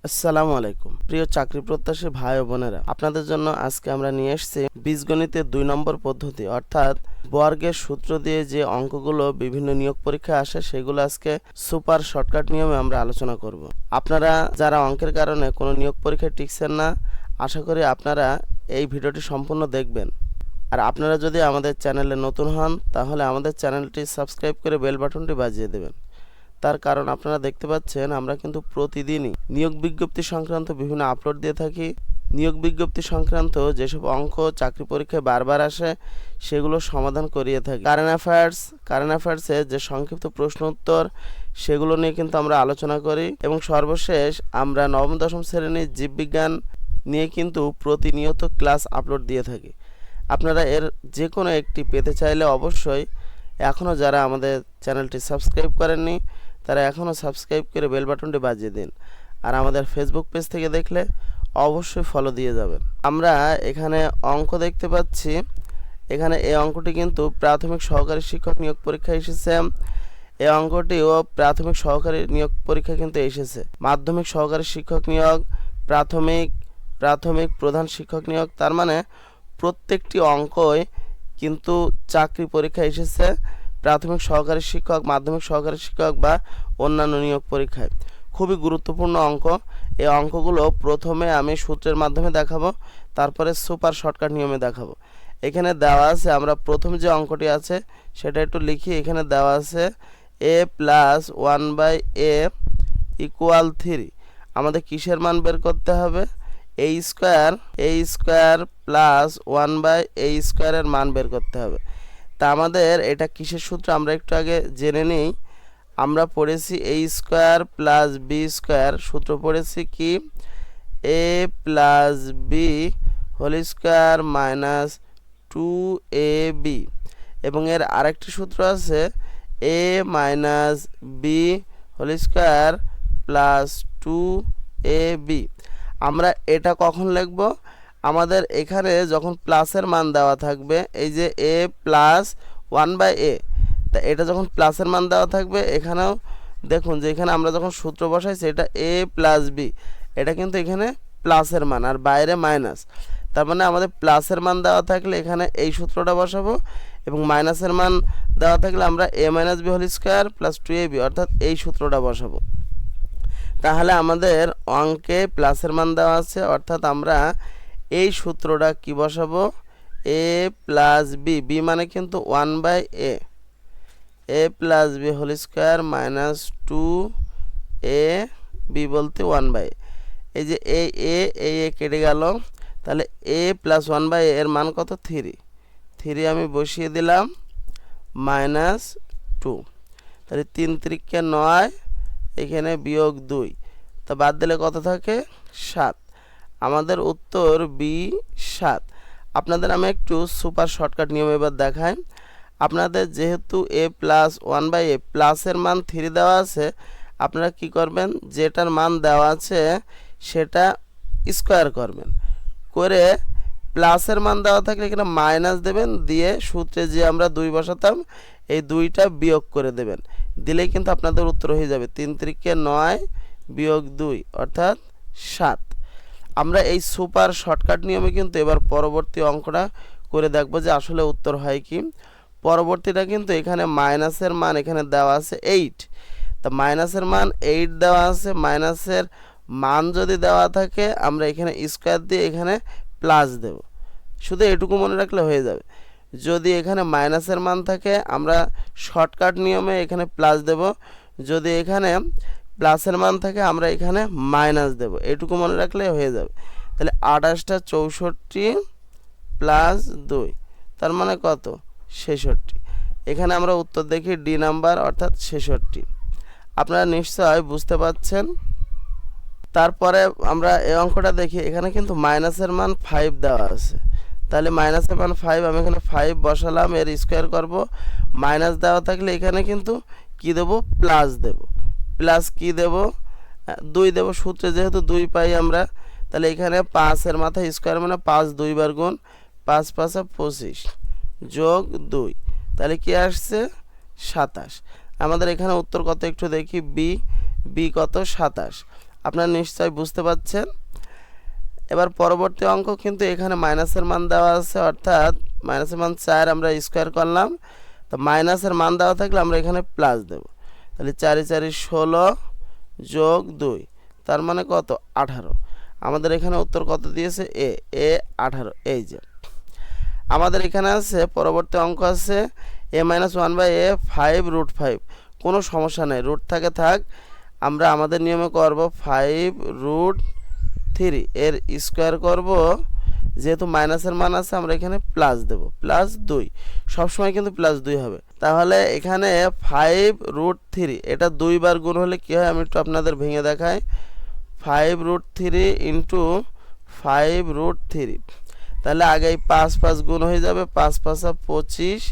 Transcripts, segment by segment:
আসসালামু আলাইকুম প্রিয় চাকরি প্রত্যাশী ভাই ও বোনেরা, আপনাদের জন্য আজকে আমরা নিয়ে এসেছি বীজগণিতের 2 নম্বর পদ্ধতি, অর্থাৎ বর্গের সূত্র দিয়ে যে অঙ্কগুলো বিভিন্ন নিয়োগ পরীক্ষায় আসে সেগুলো আজকে সুপার শর্টকাট নিয়মে আমরা আলোচনা করব। আপনারা যারা অঙ্কের কারণে কোনো নিয়োগ পরীক্ষায় টিকছেন না, আশা করি আপনারা এই ভিডিওটি সম্পূর্ণ দেখবেন। আর আপনারা যদি আমাদের চ্যানেলে নতুন হন তাহলে আমাদের চ্যানেলটি সাবস্ক্রাইব করে বেল বাটনটি বাজিয়ে দেবেন। তার কারণ আপনারা দেখতে পাচ্ছেন আমরা কিন্তু প্রতিদিনই নিয়োগ বিজ্ঞপ্তি সংক্রান্ত বিভিন্ন আপলোড দিয়ে থাকি। নিয়োগ বিজ্ঞপ্তি সংক্রান্ত যেসব অঙ্ক চাকরি পরীক্ষায় বারবার আসে সেগুলো সমাধান করিয়ে থাকি। কারেন্ট অ্যাফেয়ার্সে যে সংক্ষিপ্ত প্রশ্ন উত্তর সেগুলো নিয়ে কিন্তু আমরা আলোচনা করি, এবং সর্বশেষ আমরা নবম দশম শ্রেণীর জীববিজ্ঞান নিয়ে কিন্তু প্রতিনিয়ত ক্লাস আপলোড দিয়ে থাকি। আপনারা এর যে কোনো একটি পেতে চাইলে অবশ্যই এখনও যারা আমাদের চ্যানেলটি সাবস্ক্রাইব করেননি তারা এখনও সাবস্ক্রাইব করে বেল বাটনটি বাজিয়ে দিন। আর আমাদের ফেসবুক পেজ থেকে দেখলে অবশ্যই ফলো দিয়ে যাবেন। আমরা এখানে অঙ্ক দেখতে পাচ্ছি, এখানে এই অঙ্কটি কিন্তু প্রাথমিক সহকারী শিক্ষক নিয়োগ পরীক্ষা এসেছে। এই অঙ্কটিও প্রাথমিক সহকারী নিয়োগ পরীক্ষা কিন্তু এসেছে। মাধ্যমিক সহকারী শিক্ষক নিয়োগ, প্রাথমিক প্রধান শিক্ষক নিয়োগ, তার মানে প্রত্যেকটি অঙ্কই কিন্তু চাকরি পরীক্ষা এসেছে প্রাথমিক সহকারী শিক্ষক, মাধ্যমিক সহকারী শিক্ষক বা অন্যান্য নিয়োগ পরীক্ষায়। খুবই গুরুত্বপূর্ণ অঙ্ক। এই অঙ্কগুলো প্রথমে আমি সূত্রের মাধ্যমে দেখাবো, তারপরে সুপার শর্টকাট নিয়মে দেখাবো। এখানে দেওয়া আছে, আমরা প্রথম যে অঙ্কটি আছে সেটা একটু লিখি। এখানে দেওয়া আছে a + 1/a = 3। আমাদের কিসের মান বের করতে হবে? a স্কোয়ার প্লাস 1/a² এর মান বের করতে হবে। তা আমাদের এটা কিসের সূত্র আমরা একটু আগে জেনে নিই। আমরা পড়েছি a² + b² সূত্র পড়েছি কি? a + b² - 2ab, এবং এর আরেকটি সূত্র আছে a - b² + 2ab। আমরা এটা কখন লিখব? আমাদের এখানে যখন প্লাসের মান দেওয়া থাকবে, এই যে a + 1/a, তা এটা যখন প্লাসের মান দেওয়া থাকবে, এখানেও দেখুন যে এখানে আমরা যখন সূত্র বসাইছি এটা a + b, এটা কিন্তু এখানে প্লাসের মান আর বাইরে মাইনাস। তার মানে আমাদের প্লাসের মান দেওয়া থাকলে এখানে এই সূত্রটা বসাবো, এবং মাইনাসের মান দেওয়া থাকলে আমরা a - b² + 2ab, অর্থাৎ এই সূত্রটা বসাবো। তাহলে আমাদের অঙ্কে প্লাসের মান দেওয়া আছে, অর্থাৎ আমরা এই সূত্রটা কি বসাবো? a + b, b মানে কিন্তু 1/a, a + b² - 2ab বলতে 1/a। এই যে এই কেটে গেল, তাহলে a + 1/a এর মান কত? 3 আমি বসিয়ে দিলাম, -2। তাহলে 3 × 3 = 9, এখানে -2, তা বাদ দিলে কত থাকে? 7। আমাদের উত্তর বি 7। আপনাদের আমি একটু সুপার শর্টকাট নিয়ম এবার দেখাই। আপনাদের যেহেতু a + 1/a প্লাসের মান 3 দেওয়া আছে, আপনারা কি করবেন? যেটার মান দেওয়া আছে সেটা স্কোয়ার করবেন, করে প্লাসের মান দেওয়া থাকলে এখানে মাইনাস দেবেন, দিয়ে সূত্রে যে আমরা 2 বসাতাম এই 2টা বিয়োগ করে দেবেন, দিলেই কিন্তু আপনাদের উত্তর হয়ে যাবে 3 × 3 = 9 - 2, অর্থাৎ 7। আমরা এই সুপার শর্টকাট নিয়মে কিন্তু এবার পরবর্তী অঙ্কটা করে দেখব যে আসলে উত্তর হয় কি। পরবর্তীটা কিন্তু এখানে মাইনাসের মান এখানে দেওয়া আছে 8, তা মাইনাসের মান 8 দেওয়া আছে। মাইনাসের মান যদি দেওয়া থাকে আমরা এখানে স্কোয়ার দিয়ে এখানে প্লাস দেব, শুধু এটুকু মনে রাখলে হয়ে যাবে। যদি এখানে মাইনাসের মান থাকে আমরা শর্টকাট নিয়মে এখানে প্লাস দেব, যদি এখানে প্লাসের মান থাকে আমরা এখানে মাইনাস দেব, এটুকু মনে রাখলে হয়ে যাবে। তাহলে 28টা 64 + 2, তার মানে কত? 66। এখানে আমরা উত্তর দেখি ডি নাম্বার, অর্থাৎ 66। আপনারা নিশ্চয় বুঝতে পারছেন। তারপরে আমরা এই অঙ্কটা দেখি, এখানে কিন্তু মাইনাসের মান 5 দেওয়া আছে। তাহলে মাইনাসের মান 5, আমি এখানে 5 বসালাম, এর স্কোয়ার করব। মাইনাস দেওয়া থাকলে এখানে কিন্তু কি দেব? প্লাস দেব। প্লাস কি দেব? 2 দেব, সূত্রে যেহেতু 2 পাই আমরা, তাহলে এখানে 5 এর মাথায় স্কোয়ার মানে 5 2 বার গুণ, 5 5 25 যোগ 2, তাহলে কি আসছে? 27। আমাদের এখানে উত্তর কত একটু দেখি। বি কত? 27। আপনারা নিশ্চয়ই বুঝতে পারছেন। এবার পরবর্তী অঙ্ক কিন্তু এখানে মাইনাসের মান দেওয়া আছে, অর্থাৎ মাইনাসের মান 4 আমরা স্কোয়ার করলাম, তো মাইনাসের মান দেওয়া থাকলে আমরা এখানে প্লাস দেব। তাহলে 4 4 16 যোগ 2, তার মানে কত 18। আমাদের এখানে উত্তর কত দিয়েছে এ 18। এই যে আমাদের এখানে আছে পরবর্তী অঙ্ক আছে a-1/a 5√5। কোনো সমস্যা নেই, রুট থাকে থাক, আমরা আমাদের নিয়মে করব 5√3 এর স্কোয়ার করব। যেহেতু মাইনাসের মান আছে আমরা এখানে প্লাস দেব, +2, সবসময় কিন্তু +2 হবে। তাহলে এখানে 5√3 এটা 2 বার গুণ হলে কী হয় আমি একটু আপনাদের ভেঙে দেখাই। 5√3 ইন্টু 5√3, তাহলে আগে 5 5 গুণ হয়ে যাবে, 5 5 25,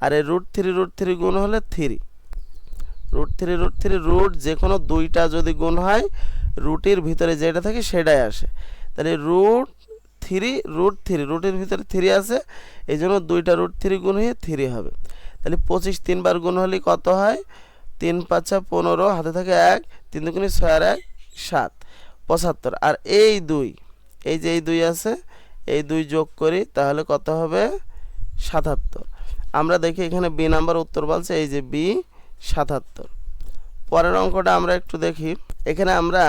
আর এই √3 গুণ হলে 3, √3 রুট যে কোনো দুইটা যদি গুণ হয় রুটের ভিতরে যেটা থাকে সেটাই আসে। তাহলে √3 রুটের ভিতরে 3 আছে, এই জন্য দুইটা √3 গুণ হয়ে 3 হবে। তাহলে 25 3 বার গুণ হলে কত হয়, 3 5 15, হাতে থাকে 1, 3 2 6 আর 1 7, 75। আর এই 2, এই যে এই 2 আছে, এই 2 যোগ করি তাহলে কত হবে 77। আমরা দেখি এখানে বি নাম্বার উত্তর বলছে, এই যে বি 77। পরের অঙ্কটা আমরা একটু দেখি। এখানে আমরা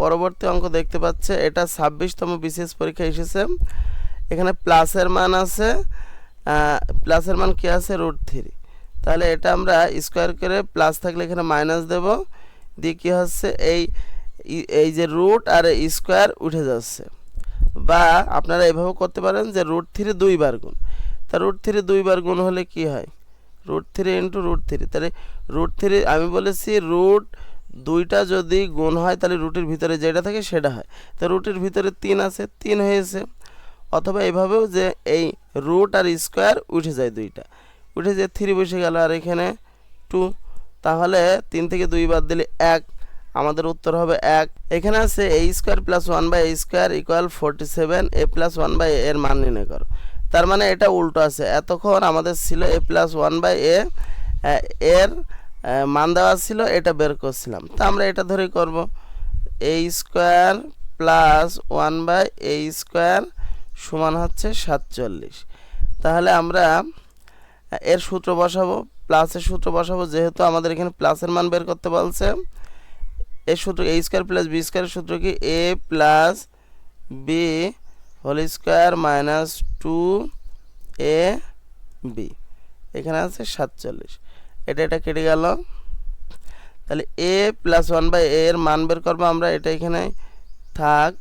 পরবর্তী অঙ্ক দেখতে পাচ্ছি, এটা 26তম বিসিএস পরীক্ষা এসেছে। এখানে প্লাসের মান আছে, প্লাসের মান কি আছে √3। তাহলে এটা আমরা স্কোয়ার করে প্লাস থাকলে এখানে মাইনাস দেব, দিয়ে কী হচ্ছে এই যে রুট আর স্কোয়ার উঠে যাচ্ছে। বা আপনারা এভাবে করতে পারেন যে √3 2 বার গুণ, তা √3 2 বার গুণ হলে কি হয় √3 ইন্টু √3। তাহলে √3 আমি বলেছি রুট দুইটা যদি গুণ হয় তাহলে রুটের ভিতরে যেটা থাকে সেটা হয়, তো রুটের ভিতরে 3 আছে, 3 হয়েছে। অথবা এভাবেও যে এই রুট আর স্কোয়ার উঠে যায়, দুইটা উঠে যে 3 বসে গেল, আর এখানে 2, তাহলে 3 থেকে 2 বাদ দিলে 1, আমাদের উত্তর হবে 1। এখানে আছে a² + 1/a² = 47, a + 1/a এর মান নির্ণয় করো। তার মানে এটা উল্টো আছে, এতক্ষণ আমাদের ছিল a + 1/a এর মান দেওয়া ছিল, এটা বের করছিলাম, তা আমরা এটা ধরেই করব। a² + 1/a² সমান হচ্ছে 47। তাহলে আমরা এর সূত্র বসাবো, প্লাসের সূত্র বসাবো, যেহেতু আমাদের এখানে প্লাসের মান বের করতে বলছে। এর সূত্র a² + b² এর সূত্র কি a + b² - 2ab, এখানে আছে 47, এটা কেটে গেল। তাহলে a + 1/a এর মান বের করবো আমরা, এটা এখানে থাক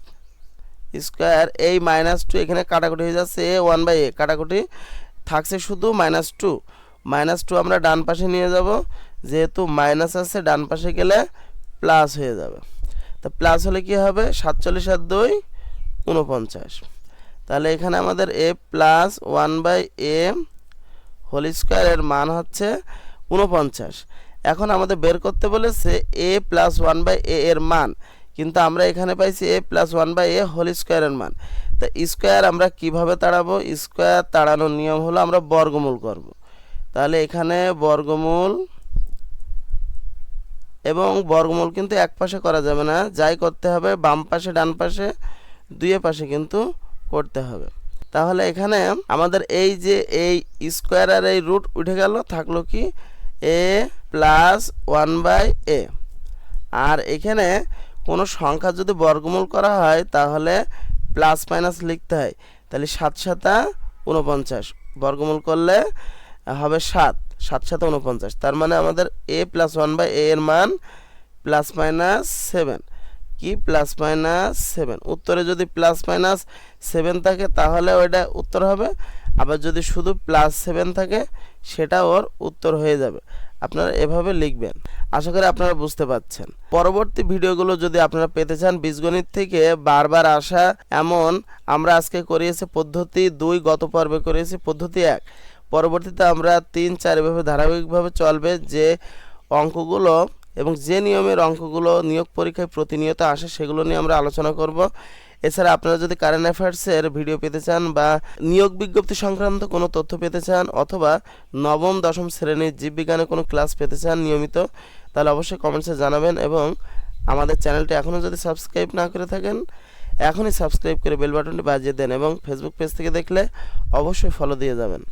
স্কোয়ার, এই -2 এখানে কাটাকুটি হয়ে যাচ্ছে, a 1/a কাটাকুটি থাকছে শুধু -2, -2 আমরা ডান পাশে নিয়ে যাব, যেহেতু মাইনাস আছে ডান পাশে গেলে প্লাস হয়ে যাবে। তো প্লাস হলে কি হবে 47 আর 2 49। তাহলে এখানে আমাদের a + 1/a² এর মান হচ্ছে 49। এখন আমাদের বের করতে বলেছে a + 1/a এর মান, কিন্তু আমরা এখানে পাইছি a + 1/a² এর মান। তা স্কোয়ার আমরা কিভাবে তাড়াবো, স্কোয়ার তাড়ানোর নিয়ম হলো আমরা বর্গমূল করব। তাহলে এখানে বর্গমূল, এবং বর্গমূল কিন্তু এক পাশে করা যাবে না, যাই করতে হবে বাম পাশে ডান পাশে দুই পাশে কিন্তু করতে হবে। তাহলে এখানে আমাদের এই যে এই স্কোয়ার আর এই রুট উঠে গেল, থাকলো কি a + 1/a। আর এখানে কোনো সংখ্যা যদি বর্গমূল করা হয় তাহলে প্লাস মাইনাস লিখতে হয়। তাহলে 7 × 49 বর্গমূল করলে হবে 7, 7 × 49, তার মানে আমাদের a + 1/a এর মান ±7। কি +−7? উত্তরে যদি +−7 থাকে তাহলে ওইটা উত্তর হবে, আবার যদি শুধু +7 থাকে সেটা ওর উত্তর হয়ে যাবে। আপনারা এভাবে লিখবেন। আশা করি আপনারা বুঝতে পারছেন। পরবর্তী ভিডিওগুলো যদি আপনারা পেতে চান বীজগণিত থেকে বারবার আসা এমন, আমরা আজকে করিয়েছি পদ্ধতি 2, গত পর্বে করিয়েছি পদ্ধতি 1, পরবর্তীতে আমরা 3 4 এভাবে ধারাবাহিকভাবে চলবে। যে অঙ্কগুলো এবং যে নিয়মের অঙ্কগুলো নিয়োগ পরীক্ষায় প্রতিনিয়ত আসে সেগুলো নিয়ে আমরা আলোচনা করব। এছাড়া আপনারা যদি কারেন্ট অ্যাফেয়ার্সের ভিডিও পেতে চান বা নিয়োগ বিজ্ঞপ্তি সংক্রান্ত কোনো তথ্য পেতে চান, অথবা নবম দশম শ্রেণীর জীববিজ্ঞানের কোনো ক্লাস পেতে চান নিয়মিত, তাহলে অবশ্যই কমেন্টসে জানাবেন এবং আমাদের চ্যানেলটি এখনও যদি সাবস্ক্রাইব না করে থাকেন এখনই সাবস্ক্রাইব করে বেল বাটনটি বাজিয়ে দেন এবং ফেসবুক পেজ থেকে দেখলে অবশ্যই ফলো দিয়ে যাবেন।